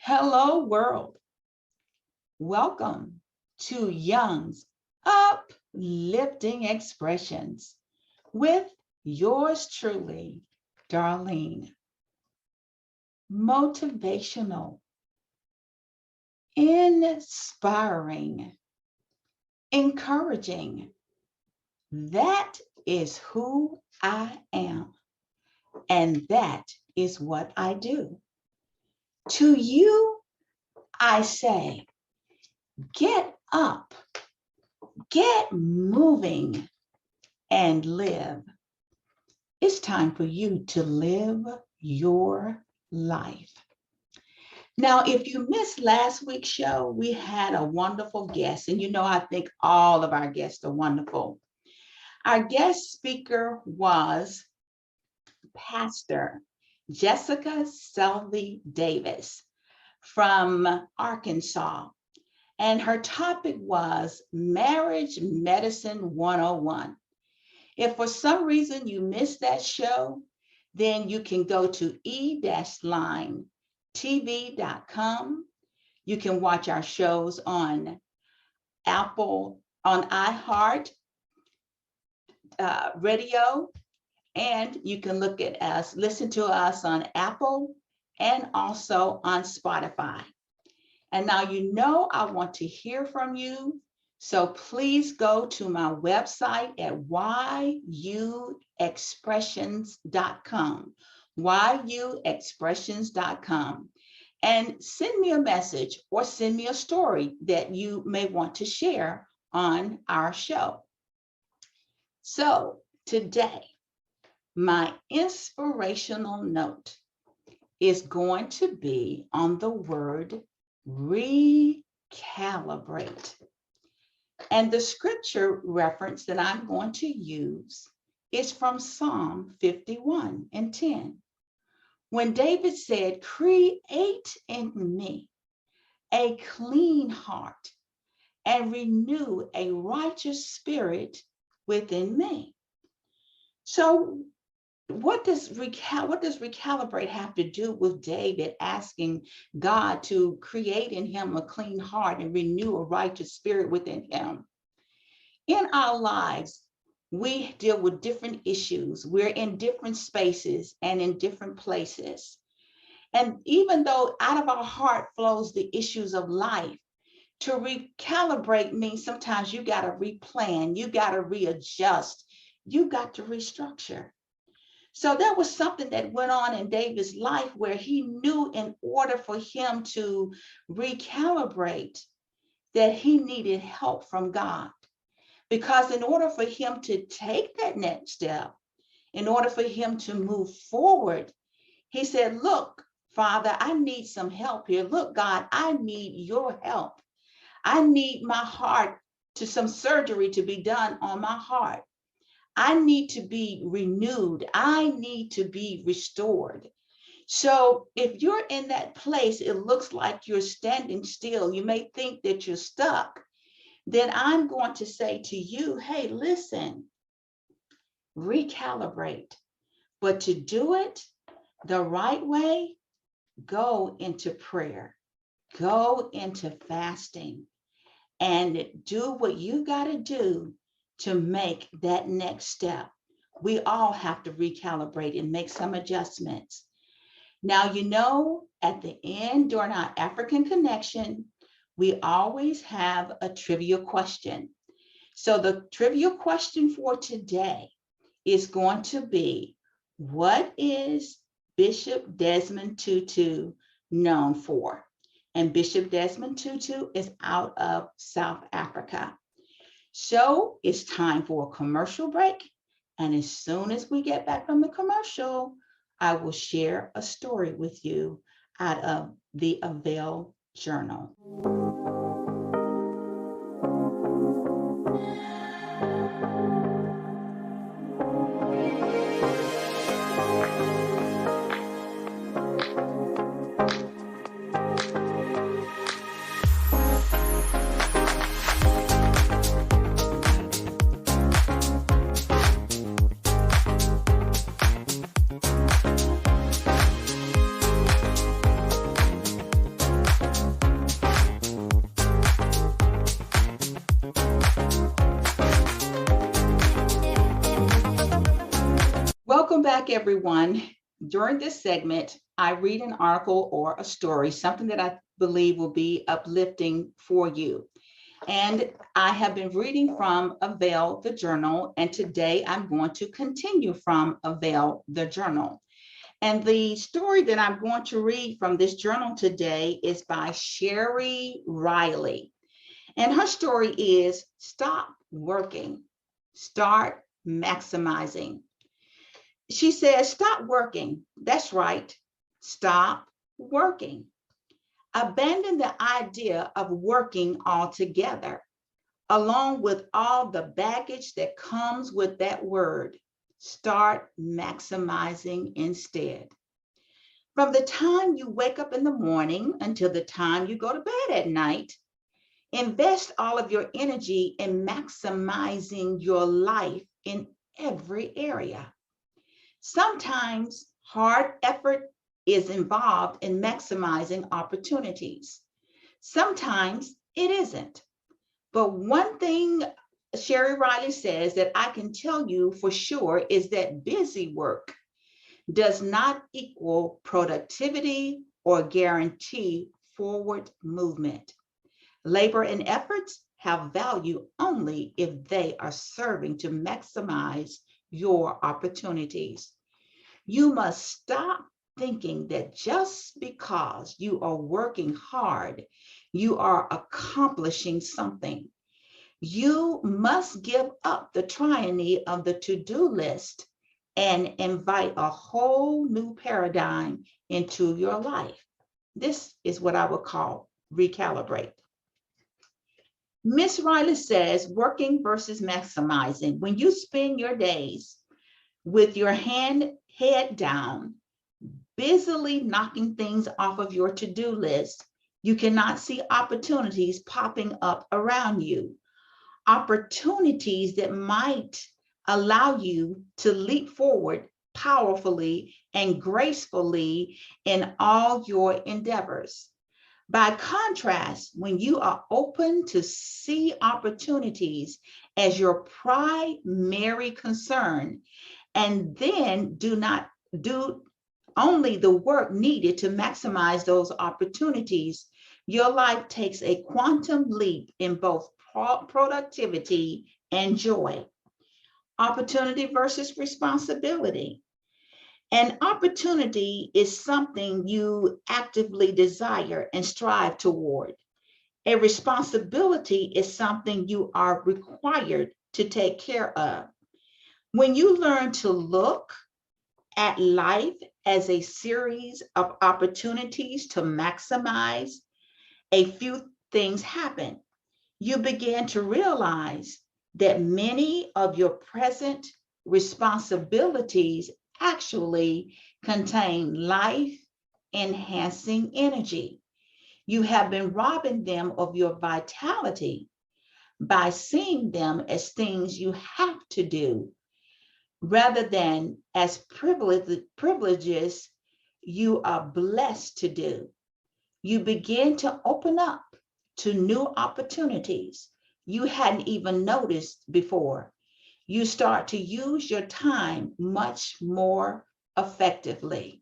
Hello, world. Welcome to Young's Uplifting Expressions with yours truly, Darlene. Motivational, inspiring, encouraging. That is who I am, and that is what I do. To you, I say, get up, get moving, and live. It's time for you to live your life. Now, if you missed last week's show, we had a wonderful guest, and I think all of our guests are wonderful. Our guest speaker was Pastor Jessica Selvey Davis from Arkansas. And her topic was Marriage Medicine 101. If for some reason you missed that show, then you can go to e-linetv.com. You can watch our shows on Apple, on iHeart Radio, and you can look at us, listen to us on Apple and also on Spotify. And now I want to hear from you. So please go to my website at yuexpressions.com, yuexpressions.com, and send me a message or send me a story that you may want to share on our show. So today, my inspirational note is going to be on the word recalibrate. And the scripture reference that I'm going to use is from Psalm 51:10. When David said, "Create in me a clean heart and renew a righteous spirit within me." So what does recalibrate have to do with David asking God to create in him a clean heart and renew a righteous spirit within him? In our lives, we deal with different issues. We're in different spaces and in different places. And even though out of our heart flows the issues of life, to recalibrate means sometimes you got to replan, you got to readjust, you got to restructure. So that was something that went on in David's life where he knew in order for him to recalibrate that he needed help from God. Because in order for him to take that next step, in order for him to move forward, he said, "Look, Father, I need some help here. Look, God, I need your help. I need my heart some surgery to be done on my heart. I need to be renewed. I need to be restored." So if you're in that place, it looks like you're standing still. You may think that you're stuck. Then I'm going to say to you, hey, listen, recalibrate. But to do it the right way, go into prayer, go into fasting, and do what you got to do to make that next step. We all have to recalibrate and make some adjustments. Now, at the end during our African connection, we always have a trivia question. So the trivia question for today is going to be, what is Bishop Desmond Tutu known for? And Bishop Desmond Tutu is out of South Africa. So it's time for a commercial break. And as soon as we get back from the commercial, I will share a story with you out of the Avail Journal. like everyone, during this segment, I read an article or a story, something that I believe will be uplifting for you. And I have been reading from Avail the Journal, and today I'm going to continue from Avail the Journal. And the story that I'm going to read from this journal today is by Shelly Lane. And her story is Stop Working, Start Maximizing. She says, stop working. That's right. Stop working. Abandon the idea of working altogether, along with all the baggage that comes with that word. Start maximizing instead. From the time you wake up in the morning until the time you go to bed at night, invest all of your energy in maximizing your life in every area. Sometimes hard effort is involved in maximizing opportunities. Sometimes it isn't. But one thing Shelly Lane says that I can tell you for sure is that busy work does not equal productivity or guarantee forward movement. Labor and efforts have value only if they are serving to maximize your opportunities. You must stop thinking that just because you are working hard, you are accomplishing something. You must give up the tyranny of the to-do list and invite a whole new paradigm into your life. This is what I would call recalibrate. Miss Riley says, working versus maximizing. When you spend your days with your head down, busily knocking things off of your to-do list, you cannot see opportunities popping up around you. Opportunities that might allow you to leap forward powerfully and gracefully in all your endeavors. By contrast, when you are open to see opportunities as your primary concern, and then do only the work needed to maximize those opportunities, your life takes a quantum leap in both productivity and joy. Opportunity versus responsibility. An opportunity is something you actively desire and strive toward. A responsibility is something you are required to take care of. When you learn to look at life as a series of opportunities to maximize, a few things happen. You begin to realize that many of your present responsibilities actually contain life-enhancing energy. You have been robbing them of your vitality by seeing them as things you have to do rather than as privileges you are blessed to do. You begin to open up to new opportunities you hadn't even noticed before. You start to use your time much more effectively.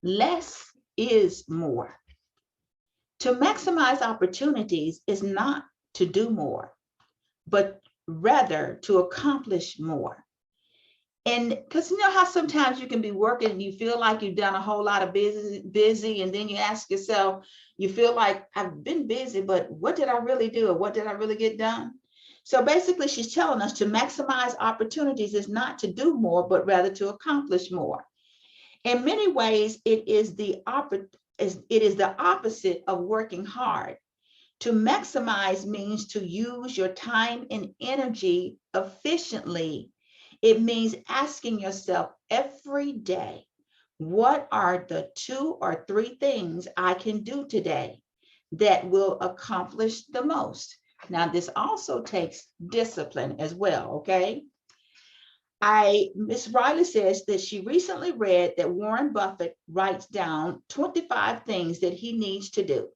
Less is more. To maximize opportunities is not to do more, but rather to accomplish more. And because you know how sometimes you can be working and you feel like you've done a whole lot of busy, and then you ask yourself, you feel like I've been busy, but what did I really do? Or what did I really get done? So basically, she's telling us to maximize opportunities is not to do more, but rather to accomplish more. In many ways, it is the opposite of working hard. To maximize means to use your time and energy efficiently. It means asking yourself every day, what are the 2 or 3 things I can do today that will accomplish the most? Now, this also takes discipline as well, okay? Miss Riley says that she recently read that Warren Buffett writes down 25 things that he needs to do.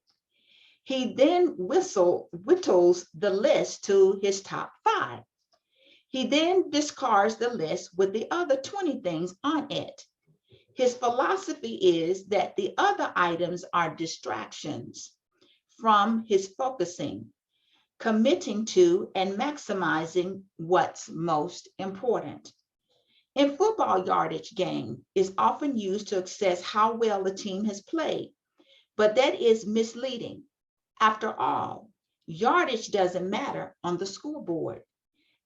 He then whittles the list to his top 5. He then discards the list with the other 20 things on it. His philosophy is that the other items are distractions from his focusing, committing to, and maximizing what's most important. In football, yardage gain is often used to assess how well a team has played, but that is misleading. After all, yardage doesn't matter on the scoreboard.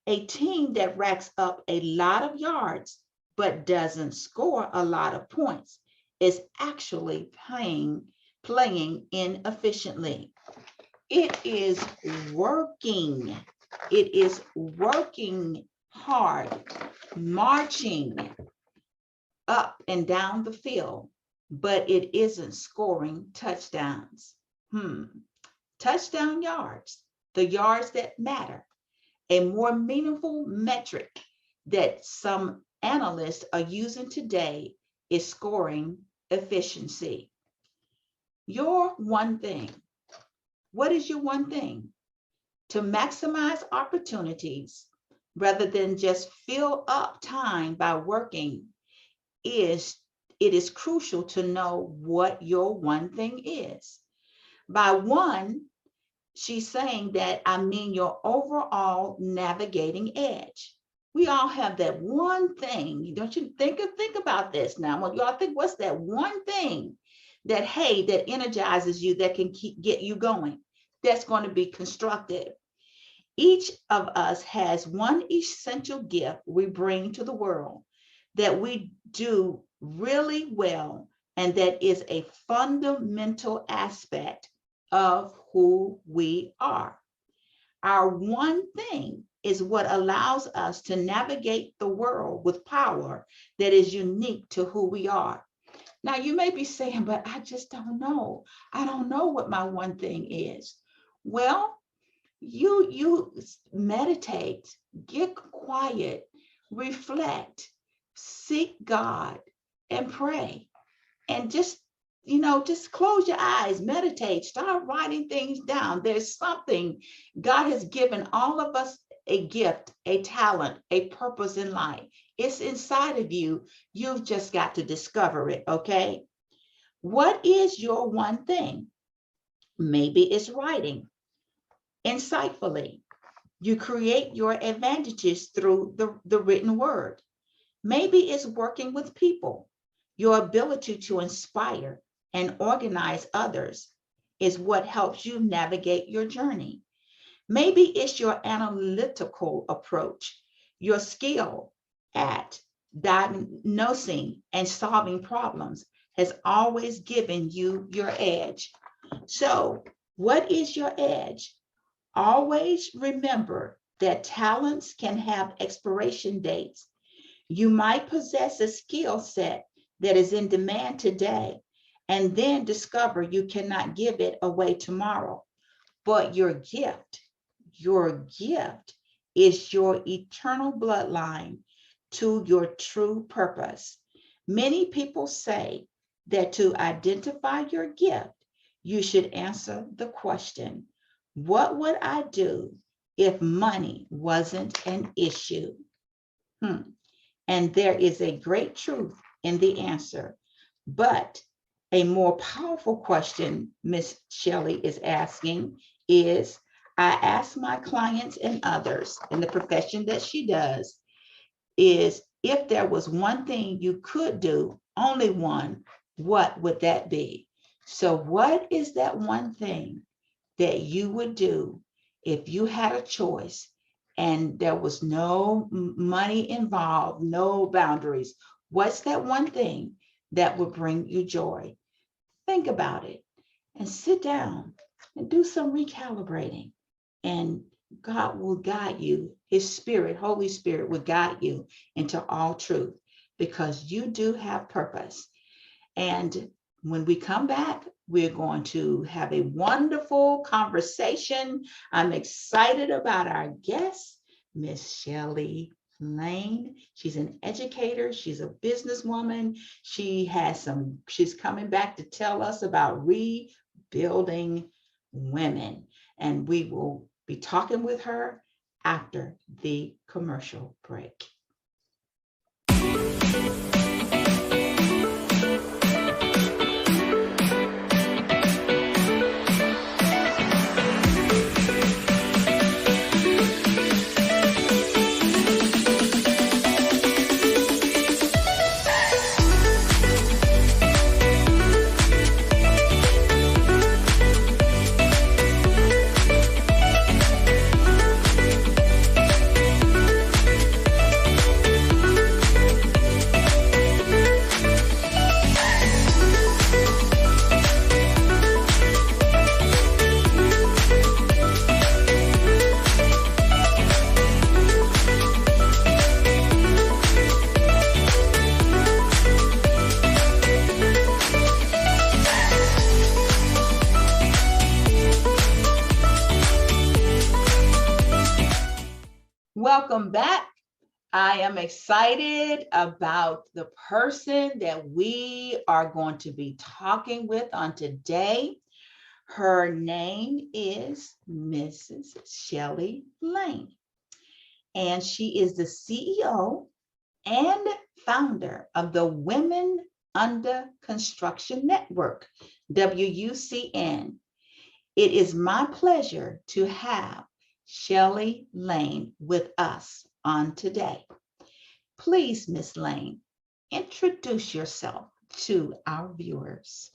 A team that racks up a lot of yards but doesn't score a lot of points is actually playing inefficiently. It is working. It is working hard, marching up and down the field, but it isn't scoring touchdowns. Touchdown yards, the yards that matter. A more meaningful metric that some analysts are using today is scoring efficiency. Your one thing. What is your one thing? To maximize opportunities rather than just fill up time by working, it is crucial to know what your one thing is. By one, she's saying that I mean your overall navigating edge. We all have that one thing. Don't you think about this now? Well, y'all think, what's that one thing that, hey, that energizes you, that can get you going? That's going to be constructive. Each of us has one essential gift we bring to the world that we do really well, and that is a fundamental aspect of who we are. Our one thing is what allows us to navigate the world with power that is unique to who we are. Now, you may be saying, but I just don't know. I don't know what my one thing is. Well, you meditate, get quiet, reflect, seek God, and pray. And just close your eyes, meditate, start writing things down. There's something God has given all of us, a gift, a talent, a purpose in life. It's inside of you. You've just got to discover it, okay? What is your one thing? Maybe it's writing insightfully. You create your advantages through the written word. Maybe it's working with people. Your ability to inspire and organize others is what helps you navigate your journey. Maybe it's your analytical approach, your skill at diagnosing and solving problems has always given you your edge. So, what is your edge? Always remember that talents can have expiration dates. You might possess a skill set that is in demand today and then discover you cannot give it away tomorrow. But your gift is your eternal bloodline to your true purpose. Many people say that to identify your gift, you should answer the question, what would I do if money wasn't an issue? And there is a great truth in the answer. But a more powerful question Miss Shelly is asking is, I ask my clients and others in the profession that she does, is if there was one thing you could do, only one, what would that be? So what is that one thing that you would do if you had a choice and there was no money involved, no boundaries? What's that one thing that would bring you joy? Think about it and sit down and do some recalibrating, and God will guide you. His Spirit, Holy Spirit, will guide you into all truth, because you do have purpose. And when we come back, we're going to have a wonderful conversation. I'm excited about our guest, Miss Shelly Lane. She's an educator. She's a businesswoman. She's coming back to tell us about rebuilding women. And we will be talking with her after the commercial break. Welcome back. I am excited about the person that we are going to be talking with on today. Her name is Mrs. Shelly Lane, and she is the CEO and founder of the Women Under Construction Network, WUCN. It is my pleasure to have Shelly Lane with us on today. Please, Miss Lane, introduce yourself to our viewers.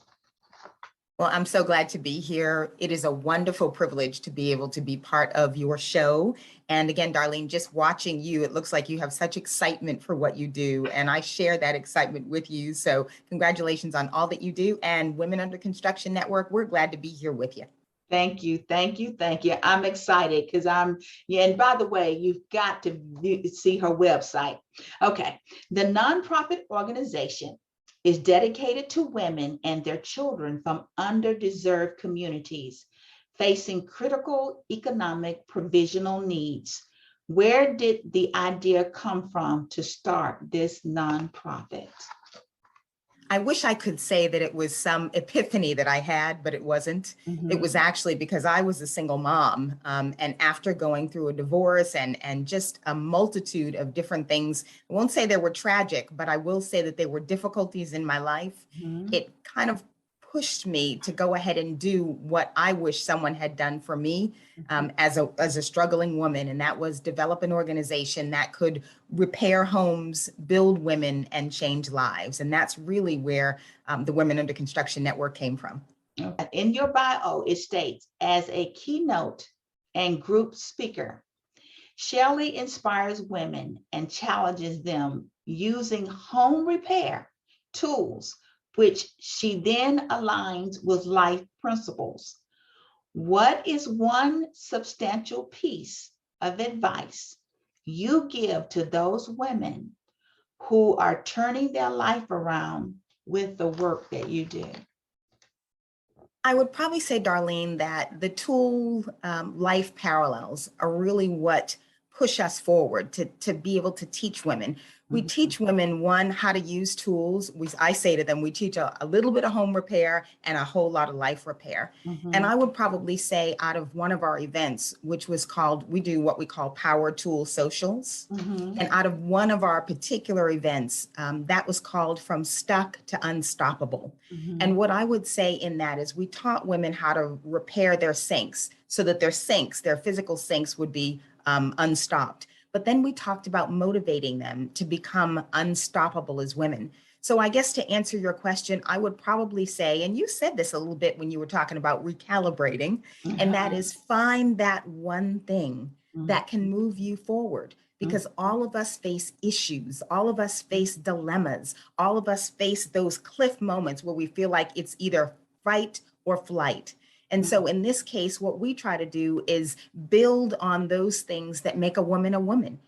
Well, I'm so glad to be here. It is a wonderful privilege to be able to be part of your show. And again, Darlene, just watching you, it looks like you have such excitement for what you do. And I share that excitement with you. So congratulations on all that you do. And Women Under Construction Network, we're glad to be here with you. Thank you, thank you, thank you. I'm excited because and by the way, you've got to see her website. Okay, the nonprofit organization is dedicated to women and their children from underdeserved communities facing critical economic provisional needs. Where did the idea come from to start this nonprofit? I wish I could say that it was some epiphany that I had, but it wasn't. Mm-hmm. It was actually because I was a single mom. And after going through a divorce and just a multitude of different things, I won't say they were tragic, but I will say that they were difficulties in my life. Mm-hmm. It kind of pushed me to go ahead and do what I wish someone had done for me as a struggling woman, and that was develop an organization that could repair homes, build women, and change lives. And that's really where the Women Under Construction Network came from. In your bio, it states, as a keynote and group speaker, Shelly inspires women and challenges them using home repair tools, which she then aligns with life principles. What is one substantial piece of advice you give to those women who are turning their life around with the work that you do? I would probably say, Darlene, that the tool life parallels are really what push us forward to be able to teach women. We teach women, one, how to use tools. I say to them, we teach a little bit of home repair and a whole lot of life repair. And I would probably say out of one of our events, which was called, we do what we call Power Tool Socials. And out of one of our particular events, that was called From Stuck to Unstoppable. And what I would say in that is we taught women how to repair their sinks so that their physical sinks would be unstopped. But then we talked about motivating them to become unstoppable as women. So I guess to answer your question, I would probably say, and you said this a little bit when you were talking about recalibrating, and that is find that one thing that can move you forward. Because all of us face issues, all of us face dilemmas, all of us face those cliff moments where we feel like it's either fight or flight. And so in this case, what we try to do is build on those things that make a woman,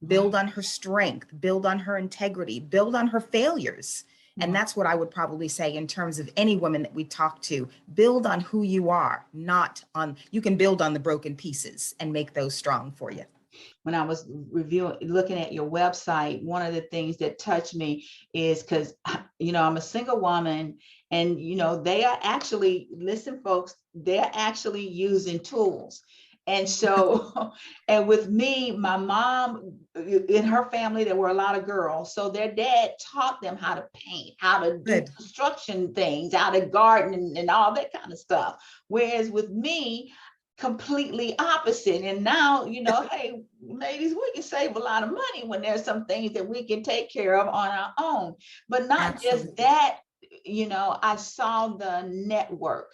build on her strength, build on her integrity, build on her failures. And that's what I would probably say in terms of any woman that we talk to. Build on who you are, you can build on the broken pieces and make those strong for you. When I was looking at your website, one of the things that touched me is because, I'm a single woman and, they are actually, listen, folks, they're actually using tools. And so, and with me, my mom, in her family, there were a lot of girls. So their dad taught them how to paint, how to do Good. construction things, how to garden and all that kind of stuff. Whereas with me, completely opposite. And now, hey, ladies, we can save a lot of money when there's some things that we can take care of on our own. But not just Absolutely. that, I saw the network,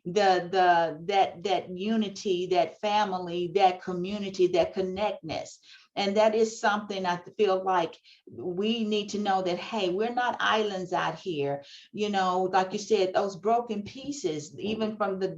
that unity, that family, that community, that connectness. And that is something I feel like we need to know, that hey, we're not islands out here. Like you said, those broken pieces, even from the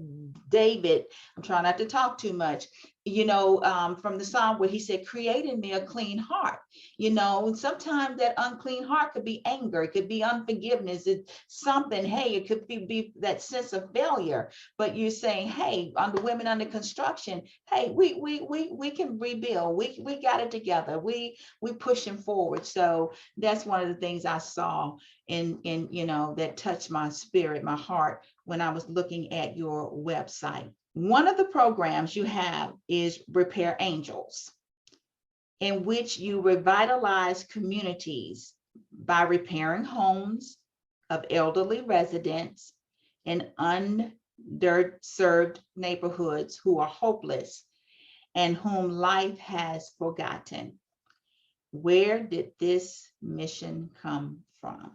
David, I'm trying not to talk too much, from the Psalm where he said, create in me a clean heart. And sometimes that unclean heart could be anger, it could be unforgiveness, it's something, hey, it could be that sense of failure. But you're saying, hey, on the women under construction, hey, we can rebuild, we got it together, we pushing forward. So that's one of the things I saw in that touched my spirit, my heart, when I was looking at your website. One of the programs you have is Repair Angels, in which you revitalize communities by repairing homes of elderly residents in underserved neighborhoods who are hopeless and whom life has forgotten. Where did this mission come from?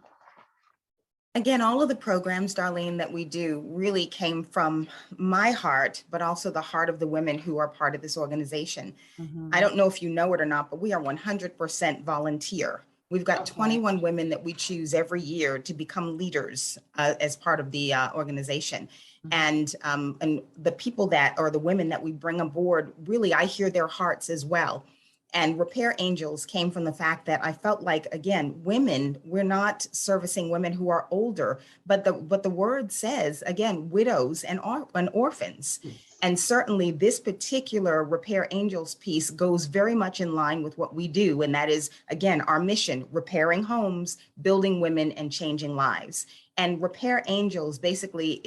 Again, all of the programs, Darlene, that we do really came from my heart, but also the heart of the women who are part of this organization. I don't know if you know it or not, but we are 100% volunteer. We've got 21 women that we choose every year to become leaders as part of the organization. And the people that, or the women that we bring aboard, really, I hear their hearts as well. And Repair Angels came from the fact that I felt like, again, women, we're not servicing women who are older, but the word says, again, widows and orphans. And certainly this particular Repair Angels piece goes very much in line with what we do. And that is, again, our mission: repairing homes, building women, and changing lives. And Repair Angels basically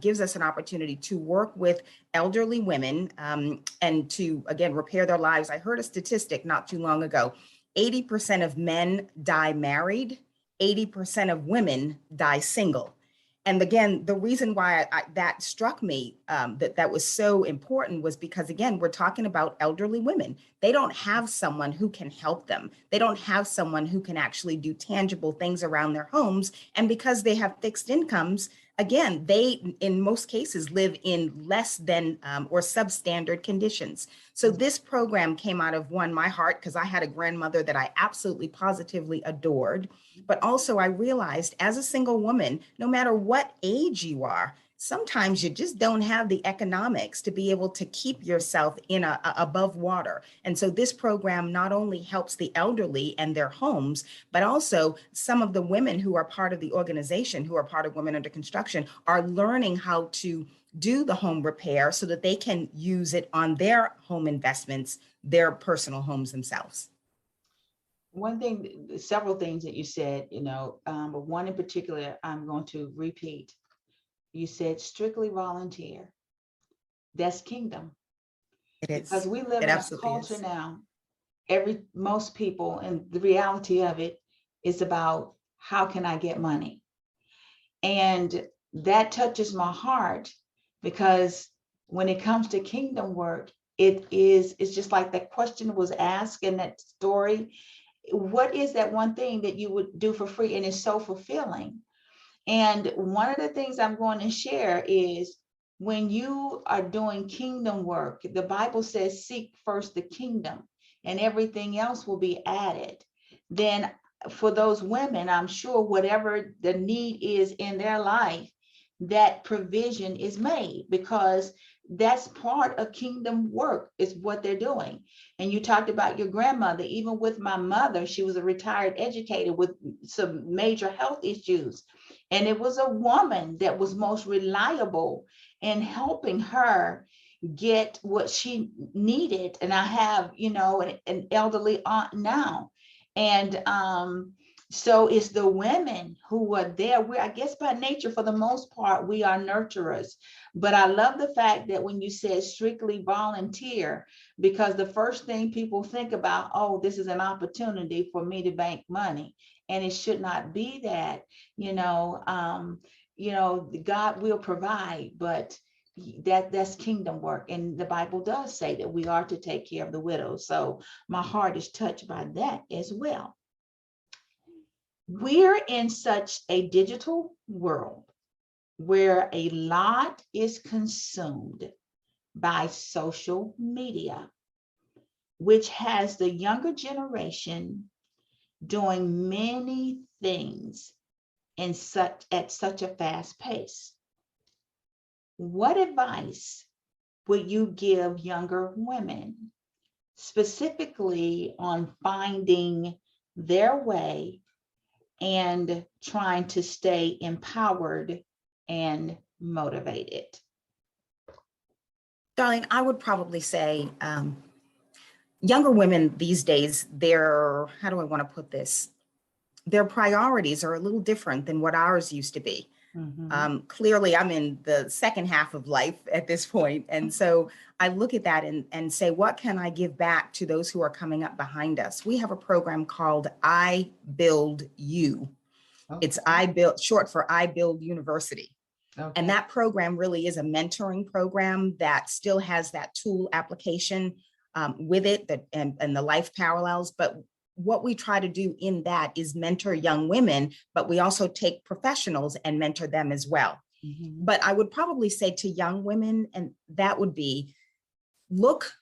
gives us an opportunity to work with elderly women and to, again, repair their lives. I heard a statistic not too long ago: 80% of men die married, 80% of women die single. And again, the reason why that struck me, that was so important, was because, again, we're talking about elderly women. They don't have someone who can help them. They don't have someone who can actually do tangible things around their homes. And because they have fixed incomes, again, they, in most cases, live in less than or substandard conditions. So this program came out of, one, my heart, because I had a grandmother that I absolutely positively adored. But also I realized, as a single woman, no matter what age you are, sometimes you just don't have the economics to be able to keep yourself in above water. And so this program not only helps the elderly and their homes, but also some of the women who are part of the organization, who are part of Women Under Construction, are learning how to do the home repair so that they can use it on their home investments, their personal homes themselves. One thing, several things that you said, but one in particular I'm going to repeat. You said strictly volunteer. That's kingdom. It is. Because we live It in a absolutely culture is. now, most people, and the reality of it is about, how can I get money? And that touches my heart, because when it comes to kingdom work, it's just like that question was asked in that story. What is that one thing that you would do for free? And it's so fulfilling. And one of the things I'm going to share is, when you are doing kingdom work, the Bible says, seek first the kingdom and everything else will be added. Then for those women, I'm sure whatever the need is in their life, that provision is made, because that's part of kingdom work, is what they're doing. And you talked about your grandmother. Even with my mother, she was a retired educator with some major health issues. And it was a woman that was most reliable in helping her get what she needed. And I have, an elderly aunt now. And So it's the women who are there. I guess by nature, for the most part, we are nurturers. But I love the fact that when you said strictly volunteer, because the first thing people think about, oh, this is an opportunity for me to bank money. And it should not be that, God will provide, but that's kingdom work. And the Bible does say that we are to take care of the widows. So my heart is touched by that as well. We're in such a digital world where a lot is consumed by social media, which has the younger generation doing many things at such a fast pace. What advice would you give younger women, specifically on finding their way and trying to stay empowered and motivated? Darlene, I would probably say younger women these days, how do I want to put this? Their priorities are a little different than what ours used to be. Mm-hmm. Clearly, I'm in the second half of life at this point. And so I look at that and say, what can I give back to those who are coming up behind us? We have a program called I Build You. Okay. It's short for I Build University. Okay. And that program really is a mentoring program that still has that tool application with it and the life parallels. But what we try to do in that is mentor young women, but we also take professionals and mentor them as well. Mm-hmm. But I would probably say to young women, and that would be look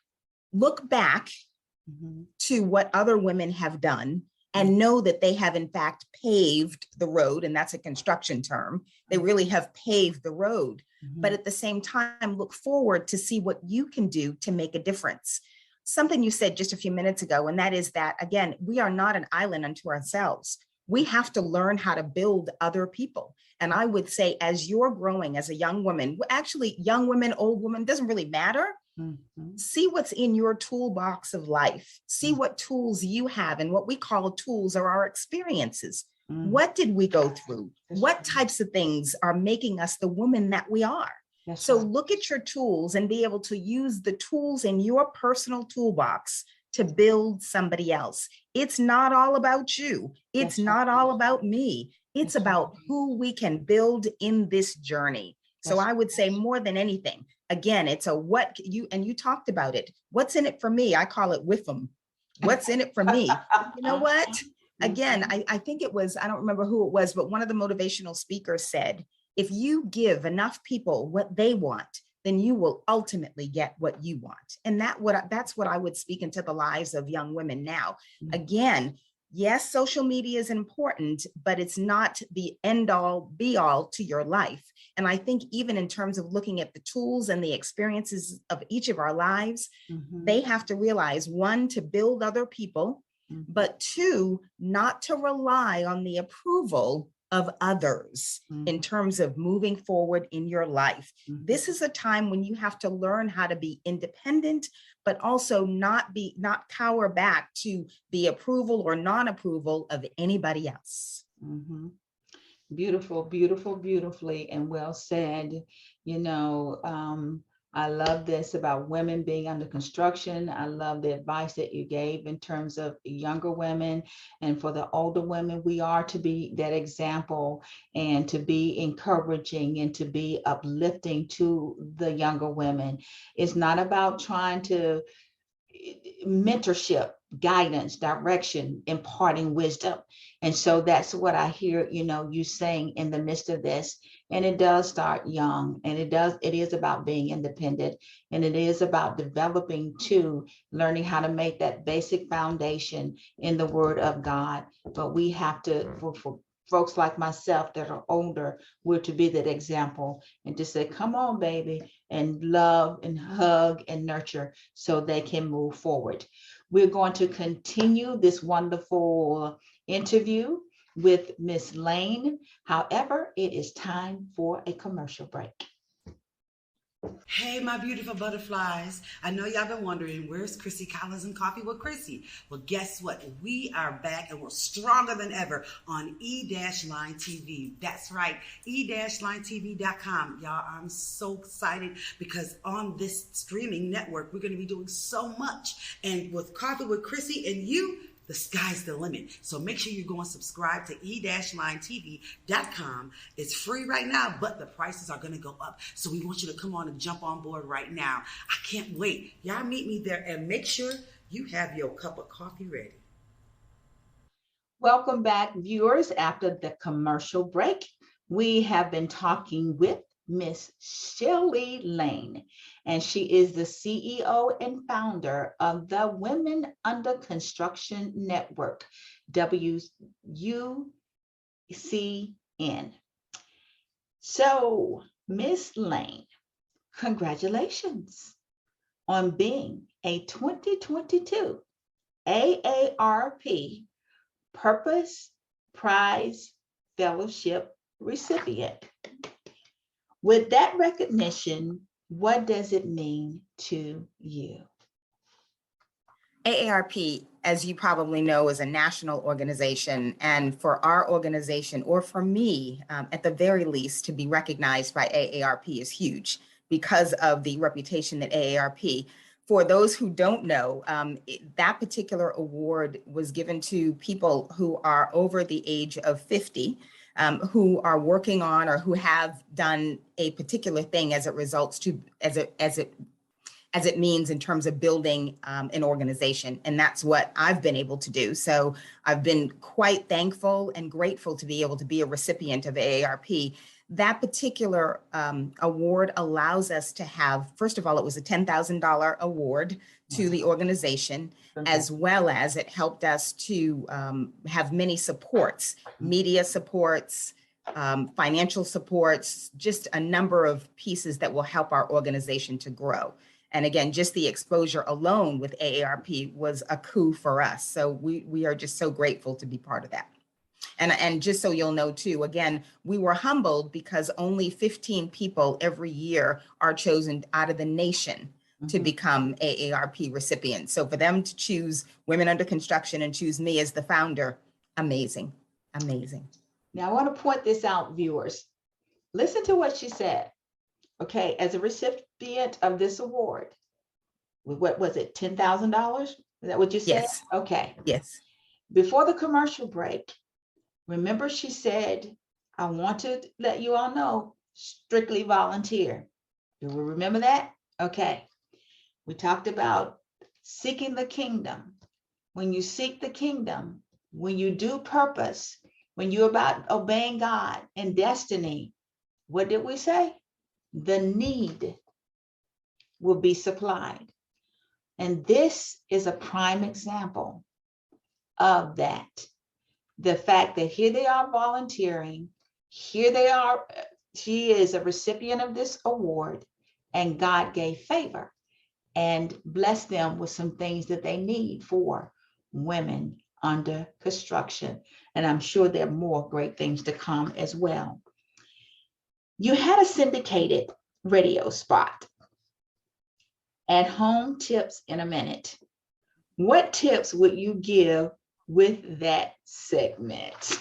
back mm-hmm. to what other women have done and know that they have in fact paved the road. And that's a construction term. They really have paved the road. Mm-hmm. But at the same time, look forward to see what you can do to make a difference. Something you said just a few minutes ago, and that is that, again, we are not an island unto ourselves. We have to learn how to build other people. And I would say, as you're growing as a young woman, actually young women, old women, doesn't really matter. Mm-hmm. See what's in your toolbox of life. See mm-hmm. what tools you have. And what we call tools are our experiences. Mm-hmm. What did we go through? What types of things are making us the woman that we are? So look at your tools and be able to use the tools in your personal toolbox to build somebody else. It's not all about you. It's not all about me. It's about who we can build in this journey. So I would say more than anything, again, it's you talked about it. What's in it for me? I call it WIFM. What's in it for me? You know what? Again, I think it was, I don't remember who it was, but one of the motivational speakers said, if you give enough people what they want, then you will ultimately get what you want. And that's what I would speak into the lives of young women now. Mm-hmm. Again, yes, social media is important, but it's not the end all be all to your life. And I think even in terms of looking at the tools and the experiences of each of our lives, mm-hmm. they have to realize, one, to build other people, mm-hmm. but two, not to rely on the approval of others mm-hmm. in terms of moving forward in your life. Mm-hmm. This is a time when you have to learn how to be independent, but also not cower back to the approval or non-approval of anybody else. Mm-hmm. Beautiful, beautiful, beautifully, and well said. I love this about women being under construction. I love the advice that you gave in terms of younger women, and for the older women, we are to be that example and to be encouraging and to be uplifting to the younger women. It's not about trying to mentorship, guidance, direction, imparting wisdom. And so that's what I hear, you saying in the midst of this. And it does start young, and it is about being independent, and it is about developing learning how to make that basic foundation in the Word of God. But we have to, for folks like myself that are older, we're to be that example and to say, come on, baby, and love and hug and nurture so they can move forward. We're going to continue this wonderful interview with Miss Lane. However, it is time for a commercial break. Hey, my beautiful butterflies. I know y'all been wondering, where's Chrissy Collins and Coffee with Chrissy? Well, guess what? We are back and we're stronger than ever on E-Line TV. That's right, E-LineTV.com. Y'all, I'm so excited because on this streaming network, we're going to be doing so much. And with Coffee with Chrissy and you, the sky's the limit. So make sure you go and subscribe to E-LineTV.com. It's free right now, but the prices are going to go up. So we want you to come on and jump on board right now. I can't wait. Y'all meet me there and make sure you have your cup of coffee ready. Welcome back, viewers. After the commercial break, we have been talking with Miss Shelly Lane, and she is the CEO and founder of the Women Under Construction Network, WUCN. So, Miss Lane, congratulations on being a 2022 AARP Purpose Prize Fellowship recipient. With that recognition, what does it mean to you? AARP, as you probably know, is a national organization. And for our organization, or for me, at the very least, to be recognized by AARP is huge because of the reputation that AARP. For those who don't know, that particular award was given to people who are over the age of 50, who are working on or who have done a particular thing as it results to, as it means in terms of building an organization. And that's what I've been able to do. So I've been quite thankful and grateful to be able to be a recipient of AARP. That particular award allows us to have, first of all, it was a $10,000 award to the organization, as well as it helped us to have many supports, media supports, financial supports, just a number of pieces that will help our organization to grow. And again, just the exposure alone with AARP was a coup for us. So we are just so grateful to be part of that. And just so you'll know too, again, we were humbled because only 15 people every year are chosen out of the nation to become AARP recipients. So for them to choose Women Under Construction and choose me as the founder, amazing, amazing. Now I want to point this out, viewers. Listen to what she said. Okay, as a recipient of this award, what was it, $10,000? Is that what you said? Yes. Okay. Yes. Before the commercial break, remember she said, I want to let you all know, strictly volunteer. Do we remember that? Okay. We talked about seeking the kingdom. When you seek the kingdom, when you do purpose, when you're about obeying God and destiny, what did we say? The need will be supplied. And this is a prime example of that. The fact that here they are volunteering, here they are, she is a recipient of this award, and God gave favor and blessed them with some things that they need for women under construction. And I'm sure there are more great things to come as well. You had a syndicated radio spot, At Home Tips in a Minute. What tips would you give with that segment?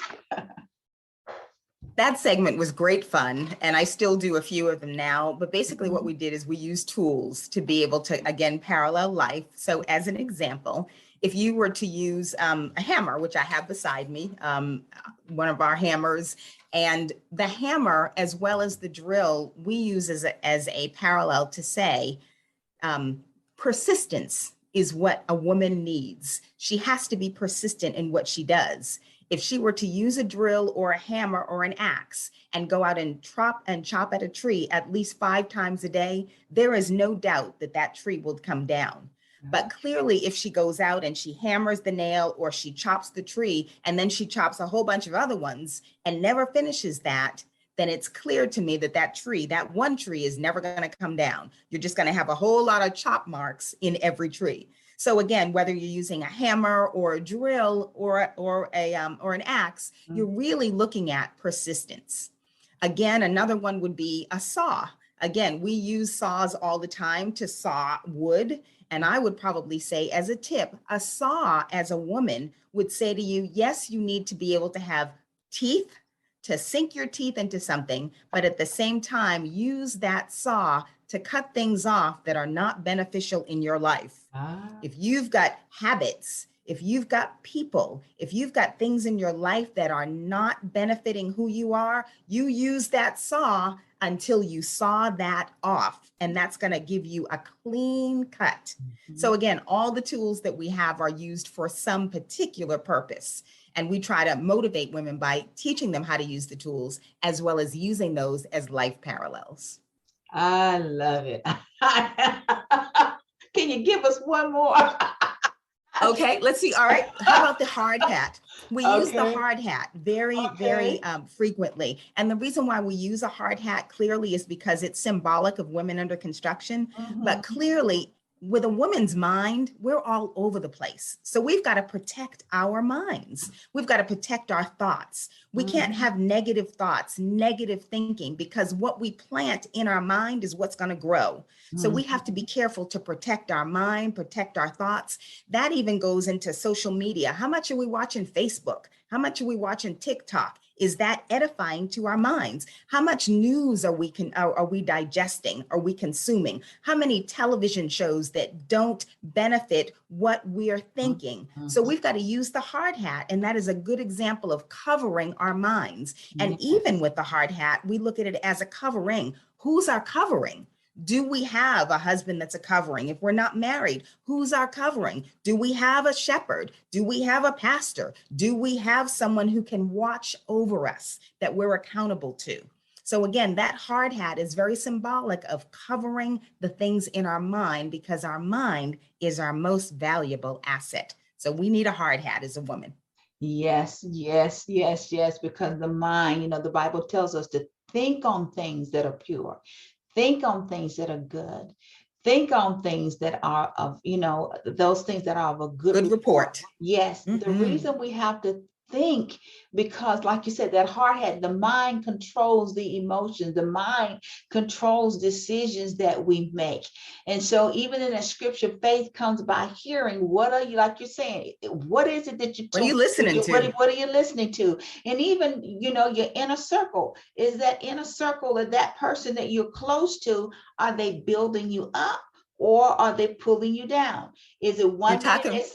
That segment was great fun, and I still do a few of them now. But basically what we did is we used tools to be able to, again, parallel life. So as an example, if you were to use a hammer, which I have beside me, one of our hammers, and the hammer, as well as the drill, we use as a parallel to say, persistence is what a woman needs. She has to be persistent in what she does. If she were to use a drill or a hammer or an axe and go out and chop at a tree at least 5 times a day, there is no doubt that that tree will come down. But clearly, if she goes out and she hammers the nail or she chops the tree and then she chops a whole bunch of other ones and never finishes that, then it's clear to me that that one tree is never going to come down. You're just going to have a whole lot of chop marks in every tree. So again, whether you're using a hammer or a drill or an axe, you're really looking at persistence. Again, another one would be a saw. Again, we use saws all the time to saw wood. And I would probably say, as a tip, a saw as a woman would say to you, yes, you need to be able to have teeth to sink your teeth into something, but at the same time, use that saw to cut things off that are not beneficial in your life. If you've got habits, if you've got people, if you've got things in your life that are not benefiting who you are, you use that saw until you saw that off. And that's going to give you a clean cut. So again, all the tools that we have are used for some particular purpose. And we try to motivate women by teaching them how to use the tools, as well as using those as life parallels. I love it. Can you give us one more? Okay, let's see. All right. How about the hard hat? We use the Okay. hard hat very, very frequently. And the reason why we use a hard hat clearly is because it's symbolic of women under construction. But clearly, with a woman's mind, we're all over the place. So we've got to protect our minds. We've got to protect our thoughts. We can't have negative thoughts, negative thinking, because what we plant in our mind is what's going to grow. So we have to be careful to protect our mind, protect our thoughts. That even goes into social media. How much are we watching Facebook? How much are we watching TikTok? Is that edifying to our minds? How much news are we digesting? Are we consuming? How many television shows that don't benefit what we are thinking? So we've got to use the hard hat, and that is a good example of covering our minds. And even with the hard hat, we look at it as a covering. Who's our covering? Do we have a husband that's a covering? If we're not married, who's our covering? Do we have a shepherd? Do we have a pastor? Do we have someone who can watch over us that we're accountable to? So again, that hard hat is very symbolic of covering the things in our mind, because our mind is our most valuable asset. So we need a hard hat as a woman. Yes, yes, yes, yes, because the mind, the Bible tells us to think on things that are pure. Think on things that are good. Think on things that are of, those things that are of a good report. Yes. The reason we have to think, because like you said, that hard hat, the mind controls the emotions, the mind controls decisions that we make. And so even in a scripture, faith comes by hearing. What are you, like you're saying, what is it that what are you listening to? What are you listening to? And even, your inner circle, is that inner circle of that person that you're close to, are they building you up? Or are they pulling you down? Is it one minute?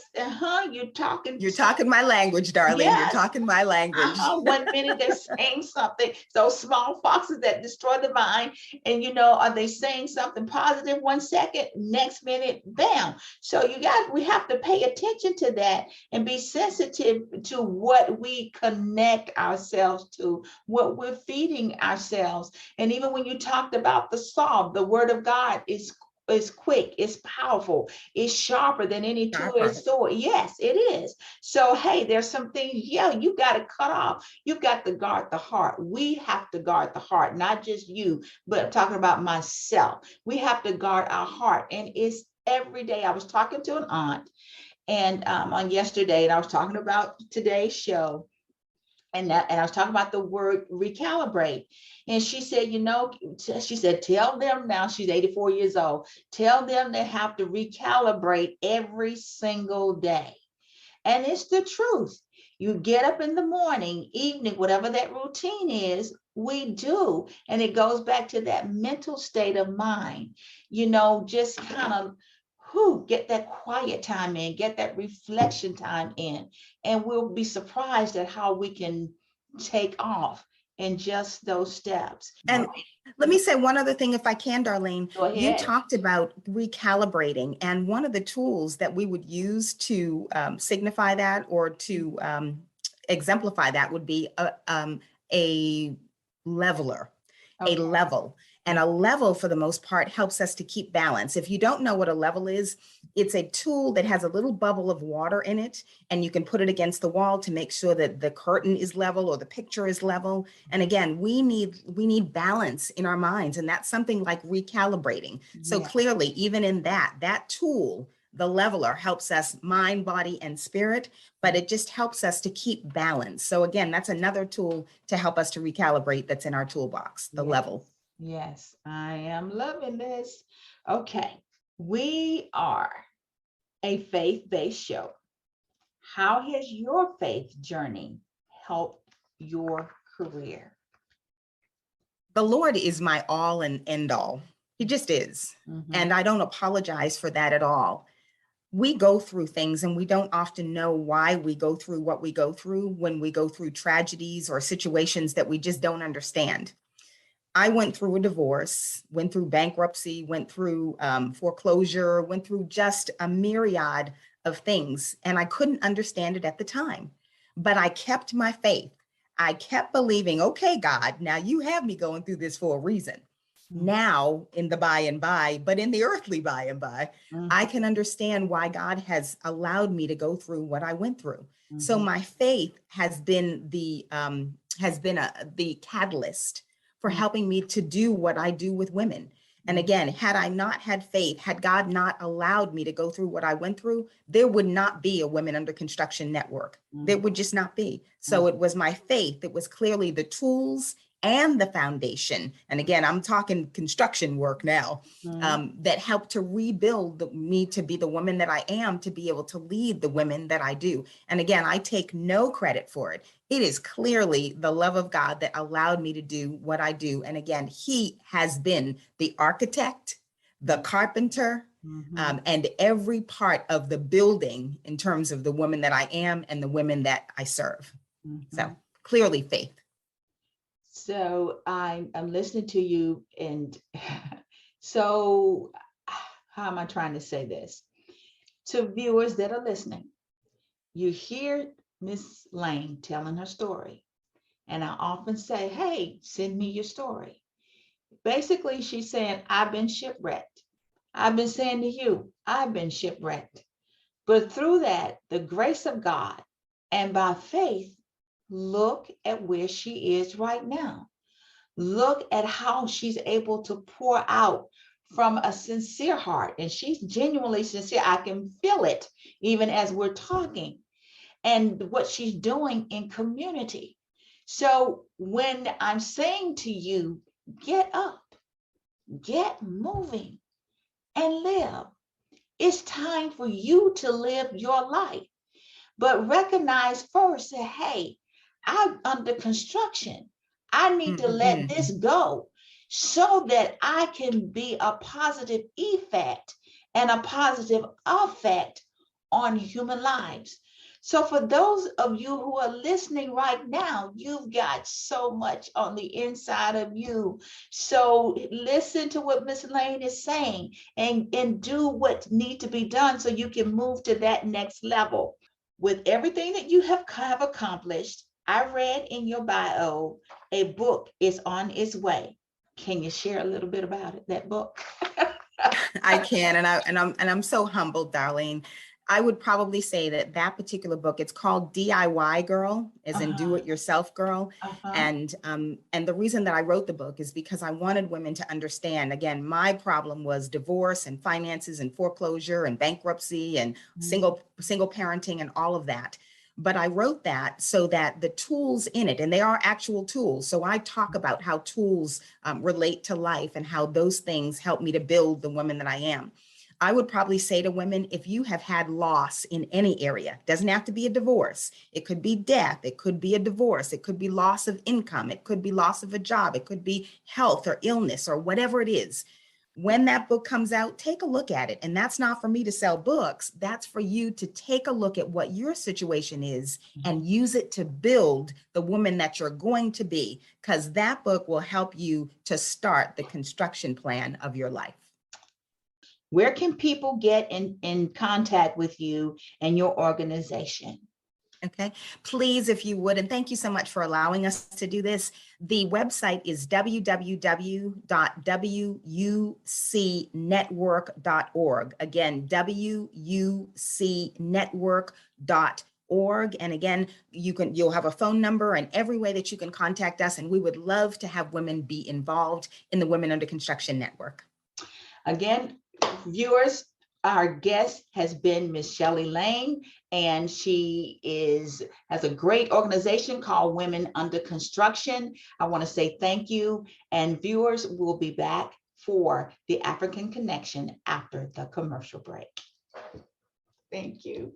You're talking my language, darling. Yes. You're talking my language. 1 minute they're saying something. Those small foxes that destroy the vine. And are they saying something positive 1 second? Next minute, bam. So we have to pay attention to that and be sensitive to what we connect ourselves to, what we're feeding ourselves. And even when you talked about the psalm, the word of God is quick, it's powerful, it's sharper than any two-edged sword. Yes, it is. So, hey, there's some things, you got to cut off. You've got to guard the heart. We have to guard the heart, not just you, but I'm talking about myself. We have to guard our heart. And it's every day. I was talking to an aunt and on yesterday, and I was talking about today's show. And I was talking about the word recalibrate. And she said, tell them now, she's 84 years old, tell them they have to recalibrate every single day. And it's the truth. You get up in the morning, evening, whatever that routine is, we do. And it goes back to that mental state of mind, just kind of get that quiet time in, get that reflection time in, and we'll be surprised at how we can take off in just those steps. And let me say one other thing, if I can, Darlene. Go ahead. You talked about recalibrating, and one of the tools that we would use to signify that or to exemplify that would be a leveler, a level. And a level, for the most part, helps us to keep balance. If you don't know what a level is, it's a tool that has a little bubble of water in it, and you can put it against the wall to make sure that the curtain is level or the picture is level. And again, we need balance in our minds, and that's something like recalibrating. So clearly, even in that tool, the leveler, helps us mind, body, and spirit, but it just helps us to keep balance. So again, that's another tool to help us to recalibrate that's in our toolbox, the level. Yes, I am loving this. Okay, we are a faith-based show. How has your faith journey helped your career? The Lord is my all and end all. He just is. Mhm. And I don't apologize for that at all. We go through things and we don't often know why we go through what we go through when we go through tragedies or situations that we just don't understand. I went through a divorce, went through bankruptcy, went through foreclosure, went through just a myriad of things, and I couldn't understand it at the time. But I kept my faith. I kept believing, okay, God, now you have me going through this for a reason. Now, in the by and by, but in the earthly by and by, I Mhm. can understand why God has allowed me to go through what I went through. So Mhm. my faith has been the catalyst for Mhm. helping me to do what I do with women. And again, had I not had faith, had God not allowed me to go through what I went through, there would not be a Women Under Construction network. There Mhm. would just not be. So Mhm. it was my faith. It was clearly the tools and the foundation. And again, I'm talking construction work now, Mhm. that helped to rebuild me to be the woman that I am, to be able to lead the women that I do. And again, I take no credit for it. It is clearly the love of God that allowed me to do what I do. And again, He has been the architect, the carpenter, Mhm. and every part of the building in terms of the woman that I am and the women that I serve. So Mhm. clearly faith. So I'm listening to you, and so how am I trying to say this to viewers that are listening? You hear Miss Lane telling her story, and I often say, "Hey, send me your story." Basically, she's saying, "I've been shipwrecked. I've been saying to you, I've been shipwrecked. But through that, the grace of God and by faith, look at where she is right now. Look at how she's able to pour out from a sincere heart. And she's genuinely sincere. I can feel it even as we're talking, and what she's doing in community. So when I'm saying to you, get up, get moving, and live, it's time for you to live your life. But recognize first that, hey, I'm under construction. I need to let Mhm. this go so that I can be a positive effect and a positive effect on human lives. So, for those of you who are listening right now, you've got so much on the inside of you. So, listen to what Miss Lane is saying, and do what needs to be done so you can move to that next level. With everything that you have accomplished, I read in your bio, a book is on its way. Can you share a little bit about it, that book? I can, and I'm so humbled, Darlene. I would probably say that that particular book, it's called DIY Girl, as in Do Uh-huh, It Yourself Girl. uh-huh. And the reason that I wrote the book is because I wanted women to understand. Again, my problem was divorce and finances and foreclosure and bankruptcy and Mhm. single parenting and all of that. But I wrote that so that the tools in it, and they are actual tools. So I talk about how tools relate to life and how those things help me to build the woman that I am. I would probably say to women, if you have had loss in any area, doesn't have to be a divorce. It could be death. It could be a divorce. It could be loss of income. It could be loss of a job. It could be health or illness or whatever it is. When that book comes out, take a look at it. And that's not for me to sell books. That's for you to take a look at what your situation is and use it to build the woman that you're going to be, because that book will help you to start the construction plan of your life. Where can people get in contact with you and your organization? Okay, please, if you would, and thank you so much for allowing us to do this. The website is www.wucnetwork.org. Again, wucnetwork.org. And again, you'll have a phone number and every way that you can contact us. And we would love to have women be involved in the Women Under Construction Network. Again, viewers, Our guest has been Miss Shelly Lane, and she has a great organization called Women Under Construction. I want to say thank you, and viewers will be back for the African Connection after the commercial break. Thank you.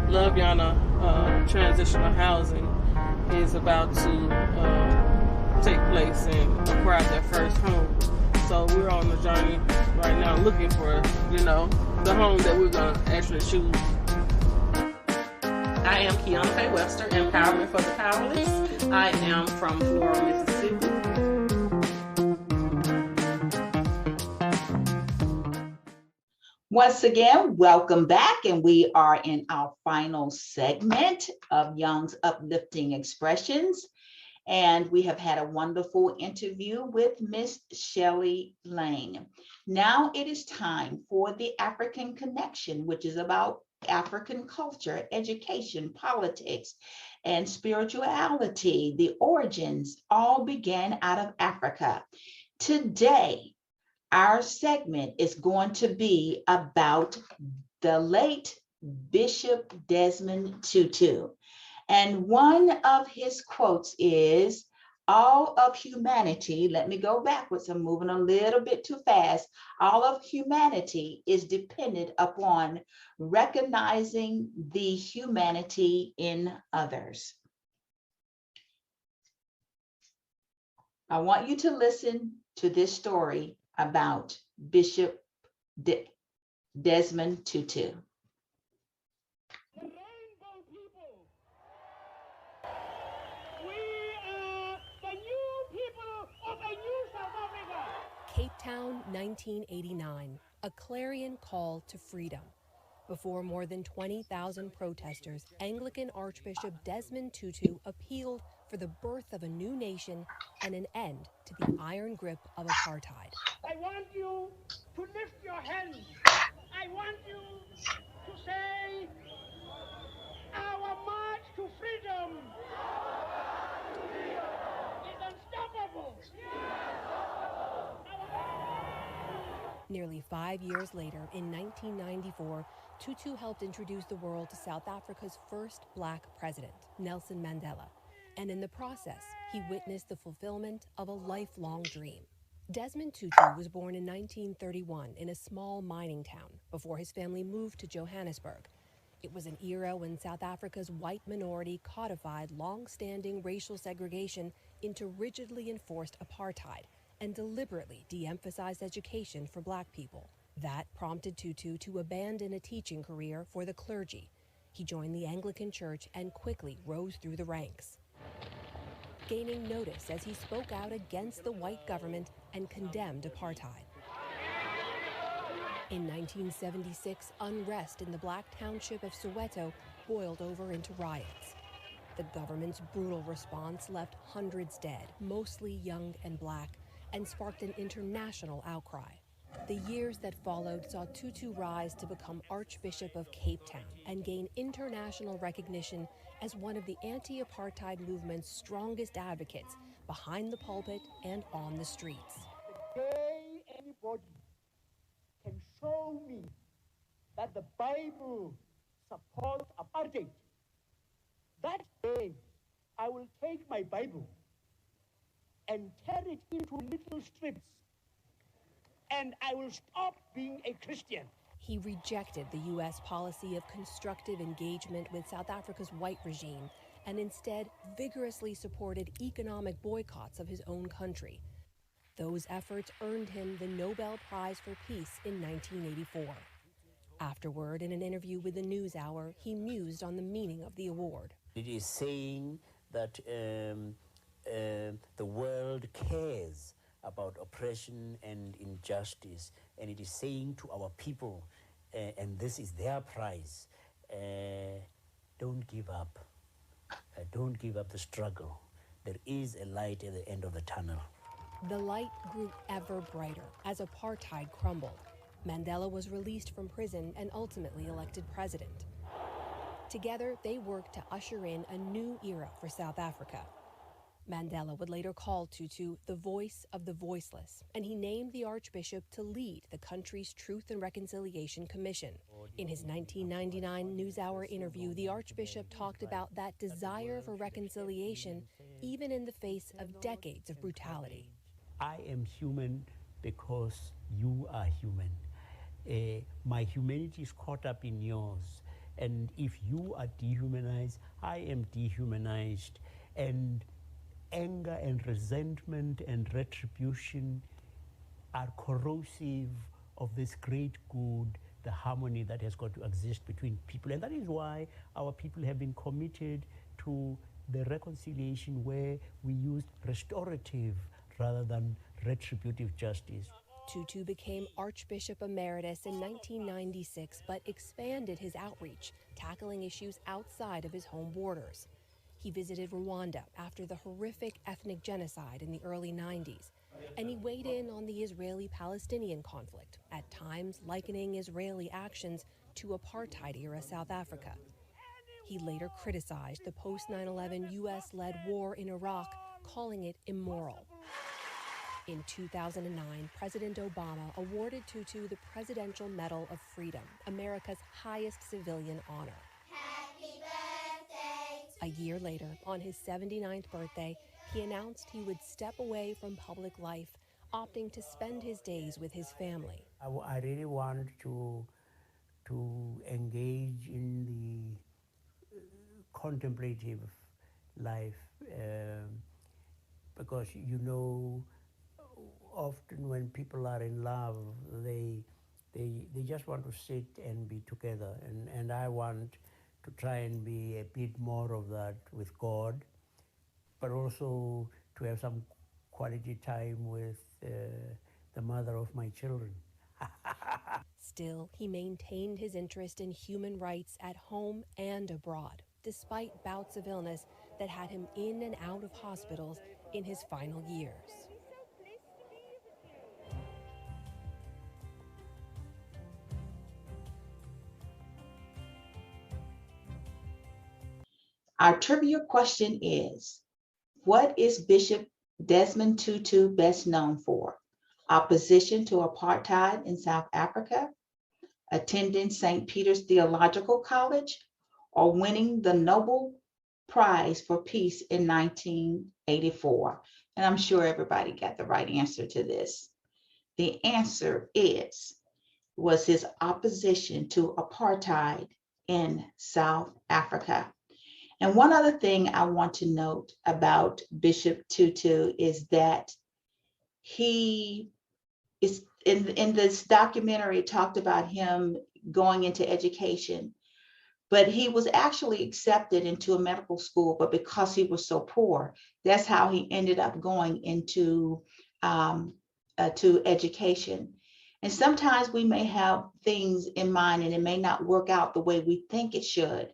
Luvyana transitional housing is about to take place and acquire their first home. So we're on the journey right now looking for, the home that we're going to actually choose. I am Kiana Faye Webster, Empowerment for the Powerless. I am from Florida, Mississippi. Once again, welcome back, and we are in our final segment of Young's Uplifting Expressions, and we have had a wonderful interview with Miss Shelly Lane. Now it is time for the African Connection, which is about African culture, education, politics, and spirituality. The origins all began out of Africa. Today, our segment is going to be about the late Bishop Desmond Tutu. And one of his quotes is, all of humanity, let me go backwards, I'm moving a little bit too fast. All of humanity is dependent upon recognizing the humanity in others. I want you to listen to this story about Bishop Desmond Tutu. The rainbow people. We are the new people of a new South Africa. Cape Town, 1989, a clarion call to freedom. Before more than 20,000 protesters, Anglican Archbishop Desmond Tutu appealed for the birth of a new nation and an end to the iron grip of apartheid. I want you to lift your hands. I want you to say, our march to freedom is unstoppable. Nearly 5 years later, in 1994, Tutu helped introduce the world to South Africa's first Black president, Nelson Mandela. And in the process, he witnessed the fulfillment of a lifelong dream. Desmond Tutu was born in 1931 in a small mining town before his family moved to Johannesburg. It was an era when South Africa's white minority codified long-standing racial segregation into rigidly enforced apartheid and deliberately de-emphasized education for Black people. That prompted Tutu to abandon a teaching career for the clergy. He joined the Anglican Church and quickly rose through the ranks, gaining notice as he spoke out against the white government and condemned apartheid. In 1976, unrest in the Black township of Soweto boiled over into riots. The government's brutal response left hundreds dead, mostly young and Black, and sparked an international outcry. The years that followed saw Tutu rise to become Archbishop of Cape Town and gain international recognition as one of the anti-apartheid movement's strongest advocates, behind the pulpit and on the streets. The day anybody can show me that the Bible supports apartheid, that day I will take my Bible and tear it into little strips, and I will stop being a Christian. He rejected the U.S. policy of constructive engagement with South Africa's white regime and instead vigorously supported economic boycotts of his own country. Those efforts earned him the Nobel Prize for Peace in 1984. Afterward, in an interview with the NewsHour, he mused on the meaning of the award. It is saying that the world cares about oppression and injustice, and it is saying to our people, and this is their prize, don't give up. Don't give up the struggle. There is a light at the end of the tunnel. The light grew ever brighter as apartheid crumbled. Mandela was released from prison and ultimately elected president. Together, they worked to usher in a new era for South Africa. Mandela would later call Tutu the voice of the voiceless, and he named the Archbishop to lead the country's Truth and Reconciliation Commission. In his 1999 NewsHour interview, the Archbishop talked about that desire for reconciliation even in the face of decades of brutality. I am human because you are human. My humanity is caught up in yours. And if you are dehumanized, I am dehumanized. And anger and resentment and retribution are corrosive of this great good, the harmony that has got to exist between people. And that is why our people have been committed to the reconciliation where we use restorative rather than retributive justice. Tutu became Archbishop Emeritus in 1996, but expanded his outreach, tackling issues outside of his home borders. He visited Rwanda after the horrific ethnic genocide in the early 90s, and he weighed in on the Israeli-Palestinian conflict, at times likening Israeli actions to apartheid-era South Africa. He later criticized the post-9/11 U.S.-led war in Iraq, calling it immoral. In 2009, President Obama awarded Tutu the Presidential Medal of Freedom, America's highest civilian honor. Happy birthday! A year later, on his 79th birthday, he announced he would step away from public life, opting to spend his days with his family. I really wanted to engage in the contemplative life because, you know, often when people are in love, they just want to sit and be together. And I want to try and be a bit more of that with God, but also to have some quality time with the mother of my children. Still, he maintained his interest in human rights at home and abroad, despite bouts of illness that had him in and out of hospitals in his final years. Our trivia question is, what is Bishop Desmond Tutu best known for? Opposition to apartheid in South Africa, attending St. Peter's Theological College, or winning the Nobel Prize for Peace in 1984? And I'm sure everybody got the right answer to this. The answer was his opposition to apartheid in South Africa. And one other thing I want to note about Bishop Tutu is that he is in this documentary, it talked about him going into education, but he was actually accepted into a medical school, but because he was so poor, that's how he ended up going into to education. And sometimes we may have things in mind and it may not work out the way we think it should,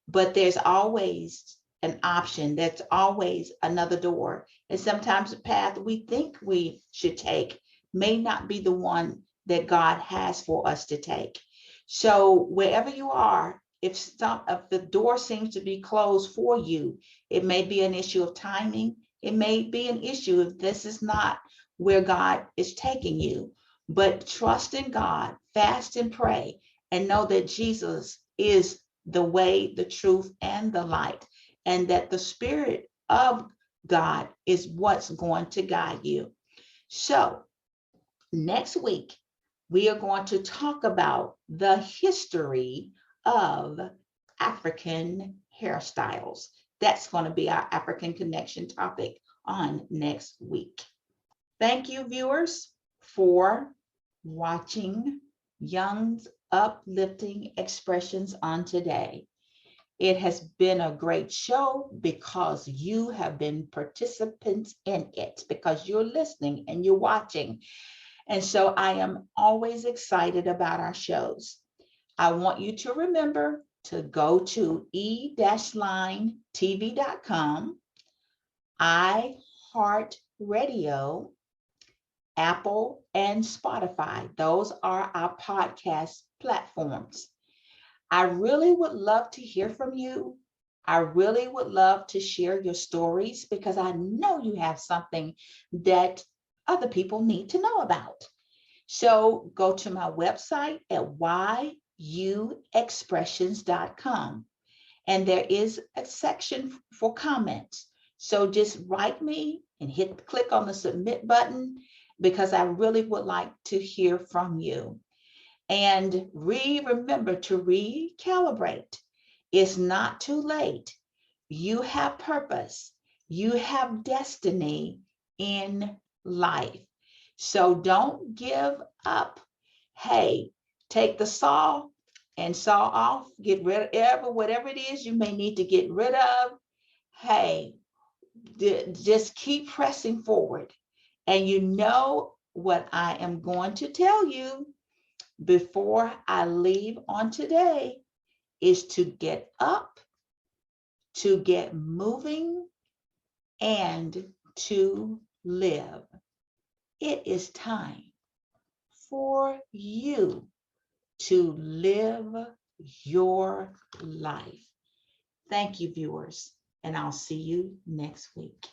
but there's always an option. There's always another door. And sometimes the path we think we should take may not be the one that God has for us to take. So wherever you are, if the door seems to be closed for you, it may be an issue of timing. It may be an issue if this is not where God is taking you. But trust in God, fast and pray, and know that Jesus is the way, the truth, and the light, and that the Spirit of God is what's going to guide you. So next week, we are going to talk about the history of African hairstyles. That's going to be our African Connection topic on next week. Thank you, viewers, for watching Young's Uplifting Expressions on today. It has been a great show because you have been participants in it, because you're listening and you're watching. And so I am always excited about our shows. I want you to remember to go to e-linetv.com, iHeartRadio, Apple, and Spotify. Those are our podcast platforms. I really would love to hear from you. I really would love to share your stories because I know you have something that other people need to know about. So go to my website at yuexpressions.com, and there is a section for comments. So just write me and click on the submit button because I really would like to hear from you. And remember to recalibrate. It's not too late. You have purpose. You have destiny in life. So don't give up. Hey, take the saw and saw off, get rid of whatever it is you may need to get rid of. Hey, just keep pressing forward. And you know what I am going to tell you before I leave on today is to get up, to get moving, and to live. It is time for you to live your life. Thank you, viewers, and I'll see you next week.